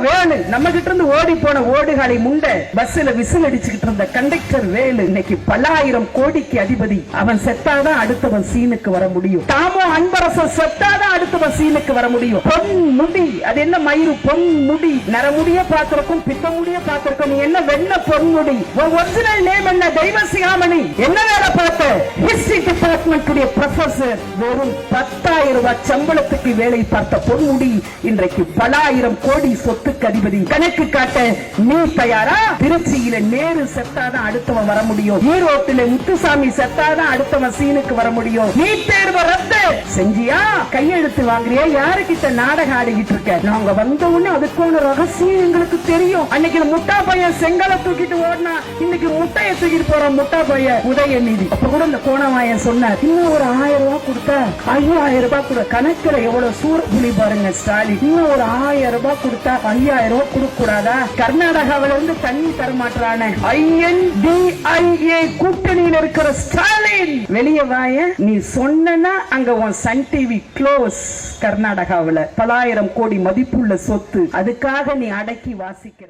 வேலு, நம்ம கிட்ட இருந்து ஓடி போன ஓடுகாலை முண்டை, பஸ்ல விசில் அடிச்சுக்கிட்டு இருந்த கண்டக்டர் வேலு இன்னைக்கு பல ஆயிரம் கோடிக்கு அதிபதி. அவன் செத்தாதான் அடுத்தவன் சீனுக்கு வர முடியும். தாமோ அன்பரசன் செத்தாதான் அடுத்தவன் சீனுக்கு வர முடியும். பொன் முடி, அது என்ன மயிறு பொன் முடி, நரமுடிய பாத்திருக்கும் பித்த முடிய பாத்திருக்கும். நீ என்ன வெண்ண பொன்முடி, ஒரிஜினல் நேம் என்ன? தெய்வசிகாமணி. என்ன வேலை பார்த்த? History department professor. வெறும் 10,000 ரூபாய் சம்பளத்துக்கு வேலை பார்த்த பொன்முடி இன்றைக்கு பல ஆயிரம் கோடி சொத்துக்கு அதிபதி. கணக்கு காட்ட நீ தயாரா? திருச்சியில நேரு செத்தாதான் அடுத்தவன் வர முடியும். ஈரோட்டில முத்துசாமி செத்தாதான் அடுத்தவன் சீனுக்கு வர முடியும். நீ தேர்வு ரத்து செஞ்சியா? கையெழுத்து வாங்குறியா? யாருக்கிட்ட நாடகம் ஆடிக்கிட்டு இருக்க? நாங்க வந்த உடனே அதுக்கான ரகசியம் எங்களுக்கு தெரியும். அன்னைக்கு முட்டா பையன் செங்கலை தூக்கிட்டு ஓடினா, இன்னைக்கு முட்டையை தூக்கிட்டு போற முட்டா பையன் உதயநிதி. அப்ப கூட இந்த கோணவாயன் சொன்னார், இன்னும் ஒரு 1000 ரூபாய் கொடுத்த 5000 ரூபாய் கூட. கணக்குல எவ்வளவு சூரப்புலி பாருங்க ஸ்டாலின். இன்னும் ஒரு 1000 ரூபாய் கொடுத்தா 5000 ரூபாய் கொடுக்க கூடாதா? கர்நாடகாவில இருந்து தண்ணி தரமாட்டான INDIA கூட்டணியில் இருக்கிற ஸ்டாலின் வெளியே வாய. நீ சொன்னா அங்க உன் சன் டிவி க்ளோஸ். கர்நாடகாவில பல ஆயிரம் கோடி மதிப்புள்ள சொத்து, அதுக்காக நீ அடக்கி வாசிக்கிற.